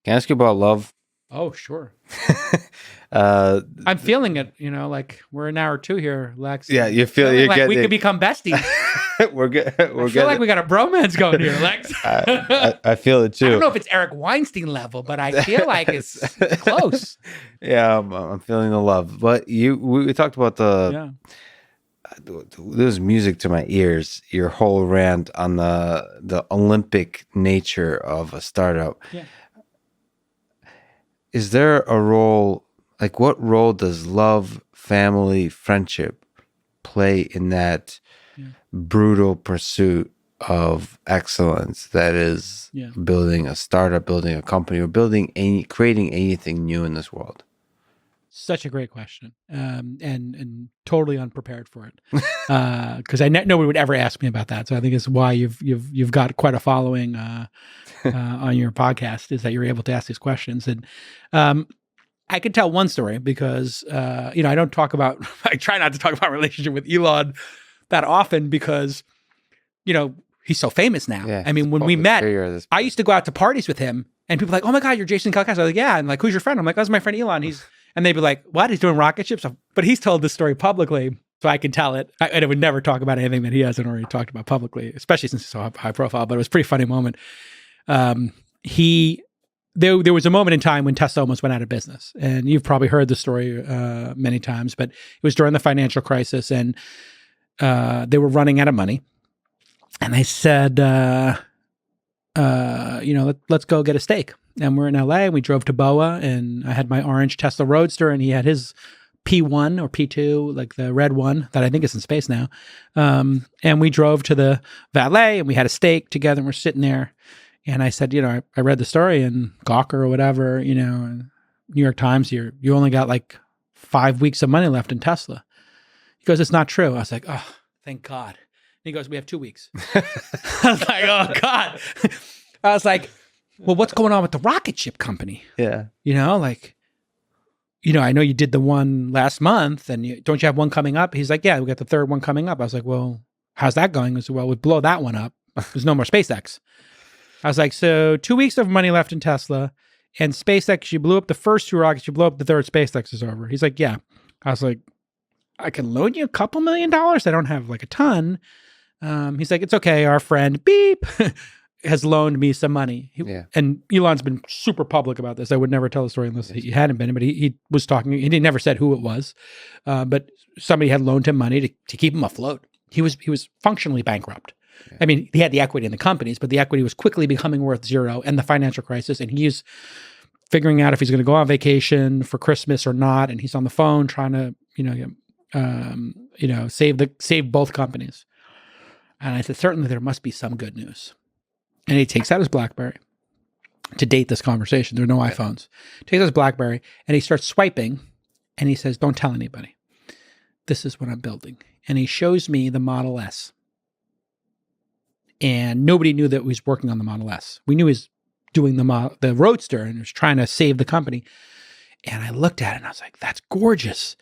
Can I ask you about love? Oh, sure. uh, I'm feeling it, like we're an hour or two here, Lex. yeah, And you feel feeling you're like we could getting. become besties. we're good. I We're feel getting. like we got a bromance going here, Lex. I feel it I don't too. know if it's Eric Weinstein level, but I feel like it's close. Yeah, I'm feeling the love. But we talked about Yeah. there's music to my ears. Your whole rant on the Olympic nature of a startup. Yeah. Is there a role? Like, what role does love, family, friendship play in that Yeah. brutal pursuit of excellence that is Yeah. building a startup, building a company, or creating anything new in this world? Such a great question, and totally unprepared for it, because nobody would ever ask me about that. So I think it's why you've got quite a following on your podcast, is that you're able to ask these questions. And I could tell one story because I don't talk about I try not to talk about relationship with Elon that often because he's so famous now. Yeah, I mean, when we met, this I used to go out to parties with him, and people were like, "Oh my God, you're Jason Calacanis." I was like, "Yeah," and like, "Who's your friend?" I'm like, "That's my friend Elon." And they'd be like, "What? He's doing rocket ships?" But he's told this story publicly, so I can tell it. I would never talk about anything that he hasn't already talked about publicly, especially since he's so high profile. But it was a pretty funny moment. There was a moment in time when Tesla almost went out of business, and you've probably heard the story many times. But it was during the financial crisis, and they were running out of money. And I said, let's go get a steak. And we're in LA, and we drove to Boa, and I had my orange Tesla Roadster, and he had his P1 or P2, like the red one that I think is in space now. And we drove to the valet, and we had a steak together, and we're sitting there. And I said, I read the story in Gawker or whatever, New York Times, you only got like 5 weeks of money left in Tesla. He goes, "It's not true." I was like, "Oh, thank God." And he goes, "We have 2 weeks." I was like, "Oh God." I was like, "Well, what's going on with the rocket ship company?" Yeah. I know you did the one last month, and don't you have one coming up? He's like, "Yeah, we got the third one coming up." I was like, "Well, how's that going?" He said, "Well, we blow that one up. There's no more SpaceX." I was like, "So 2 weeks of money left in Tesla, and SpaceX, you blew up the first 2 rockets, you blow up the third, SpaceX is over." He's like, "Yeah." I was like, "I can loan you a couple $1 million. I don't have like a ton." He's like, "It's okay. Our friend Beep has loaned me some money." And Elon's been super public about this. I would never tell the story unless he hadn't been, but he was talking. He never said who it was, but somebody had loaned him money to keep him afloat. He was functionally bankrupt. Yeah. I mean, he had the equity in the companies, but the equity was quickly becoming worth zero, and the financial crisis. And he's figuring out if he's going to go on vacation for Christmas or not. And he's on the phone trying to, save both companies. And I said, "Certainly there must be some good news." And he takes out his BlackBerry to date this conversation. There are no iPhones. Takes out his BlackBerry and he starts swiping, and he says, "Don't tell anybody. This is what I'm building." And he shows me the Model S. And nobody knew that he was working on the Model S. We knew he was doing the Roadster and was trying to save the company. And I looked at it and I was like, "That's gorgeous."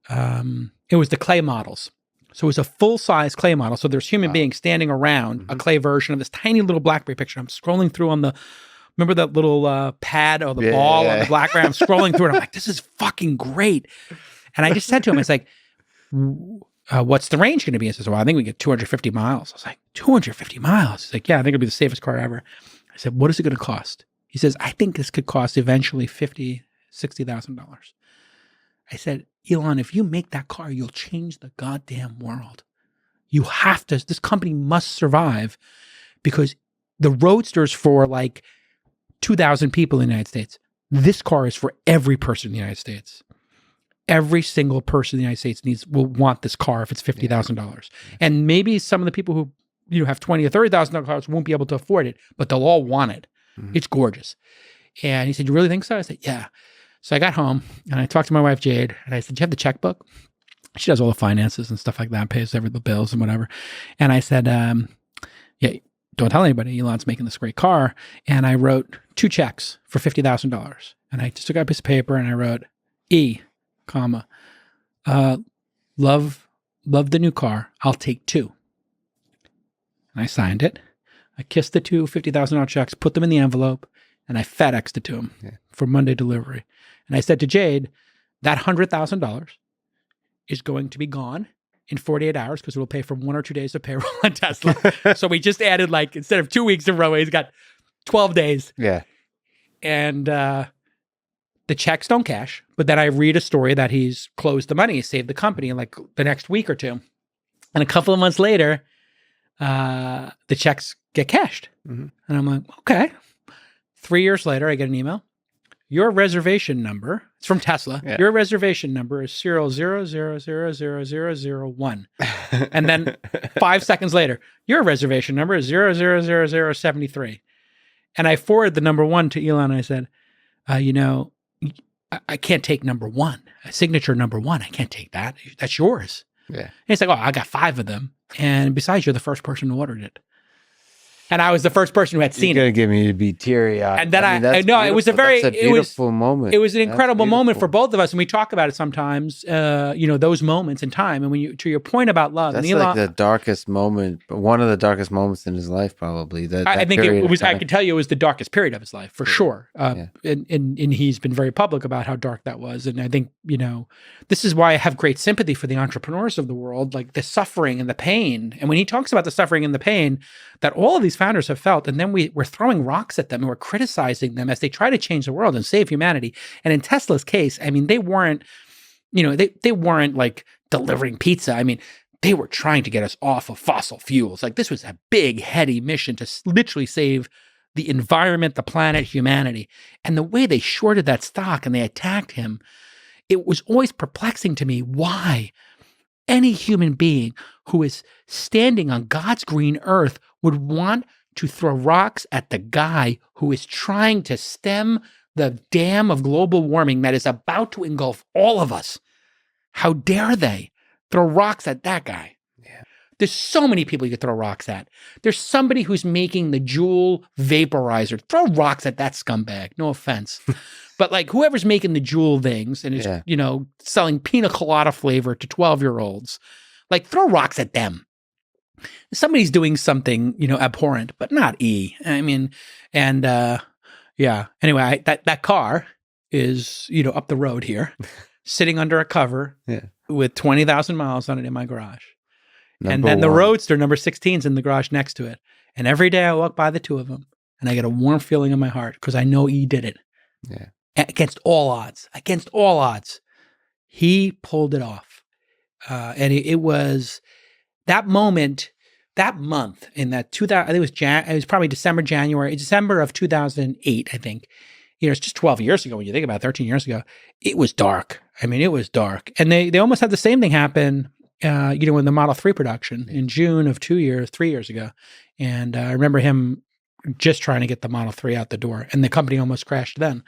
It was the clay models. So it was a full-size clay model. So there's human beings standing around a clay version of this tiny little BlackBerry picture. I'm scrolling through remember that little pad or the ball on the BlackBerry? I'm scrolling through it. I'm like, "This is fucking great." And I just said to him, it's like, "What's the range going to be?" He says, "Well, I think we get 250 miles. I was like, 250 miles? He's like, "Yeah, I think it'll be the safest car ever." I said, "What is it going to cost?" He says, "I think this could cost eventually $50,000, $60,000. I said, "Elon, if you make that car, you'll change the goddamn world. You have to, this company must survive, because the Roadster's for like 2,000 people in the United States. This car is for every person in the United States. Every single person in the United States will want this car if it's $50,000. And maybe some of the people who have $20,000 or $30,000 cars won't be able to afford it, but they'll all want it. It's gorgeous." And he said, "You really think so?" I said, "Yeah." So I got home and I talked to my wife, Jade, and I said, "Do you have the checkbook?" She does all the finances and stuff like that, pays every the bills and whatever. And I said, "Yeah, don't tell anybody. Elon's making this great car." And I wrote 2 checks for $50,000. And I just took out a piece of paper and I wrote, "E, comma, love the new car. I'll take 2. And I signed it. I kissed the 2 $50,000 checks, put them in the envelope, and I FedExed it to him Yeah. for Monday delivery. And I said to Jade, that $100,000 is going to be gone in 48 hours because we'll pay for 1 or 2 days of payroll on Tesla. So we just added, like, instead of 2 weeks in a row, he's got 12 days. Yeah. And the checks don't cash. But then I read a story that he's closed the money, he saved the company in like the next week or two. And a couple of months later, the checks get cashed. Mhm. And I'm like, okay. 3 years later, I get an email. Your reservation number, it's from Tesla. Yeah. Your reservation number is 000000001. And then 5 seconds later, your reservation number is 0000073. And I forwarded the number one to Elon. And I said, you know, I can't take number one, a signature number one. I can't take that. That's yours. Yeah. And he's like, oh, I got 5 of them. And besides, you're the first person who ordered it. And I was the first person who had seen You're it. gonna get me to be teary eyed. And then I know it was a very, that's a beautiful moment. it was an incredible That's moment for beautiful. both of us. And we talk about it sometimes, you know, those moments in time. And when you, to your point about love, That's and like Elon, the darkest moment, one of the darkest moments in his life, probably. I think it was, I can tell you it was the darkest period of his life for sure. Yeah. And he's been very public about how dark that was. And I think, you know, this is why I have great sympathy for the entrepreneurs of the world, like the suffering and the pain. And when he talks about the suffering and the pain that all of these founders have felt, and then we're throwing rocks at them and we're criticizing them as they try to change the world and save humanity. And in Tesla's case, I mean, they weren't, you know, they weren't like delivering pizza. I mean, they were trying to get us off of fossil fuels. Like, this was a big, heady mission to literally save the environment, the planet, humanity. And the way they shorted that stock and they attacked him, it was always perplexing to me why any human being who is standing on God's green earth would want to throw rocks at the guy who is trying to stem the dam of global warming that is about to engulf all of us. How dare they throw rocks at that guy? Yeah. There's so many people you could throw rocks at. There's somebody who's making the Juul vaporizer. Throw rocks at that scumbag. No offense. But like whoever's making the Juul things and is, Yeah. you know, selling pina colada flavor to 12-year-olds, like throw rocks at them. Somebody's doing something, you know, abhorrent, but not E. I mean, and yeah. Anyway, that car is, you know, up the road here, sitting under a cover Yeah. with 20,000 miles on it in my garage. And Number then the one. Roadster number 16 is in the garage next to it. And every day I walk by the two of them and I get a warm feeling in my heart because I know E did it. Yeah. Against all odds. Against all odds. He pulled it off. And it was that moment, that month in that 2000, I think it was probably December of 2008, I think. You know, it's just 12 years ago when you think about it, 13 years ago. It was dark. I mean, it was dark. And they almost had the same thing happen, you know, in the Model 3 production in June of 3 years ago. And I remember him just trying to get the Model 3 out the door, and the company almost crashed then.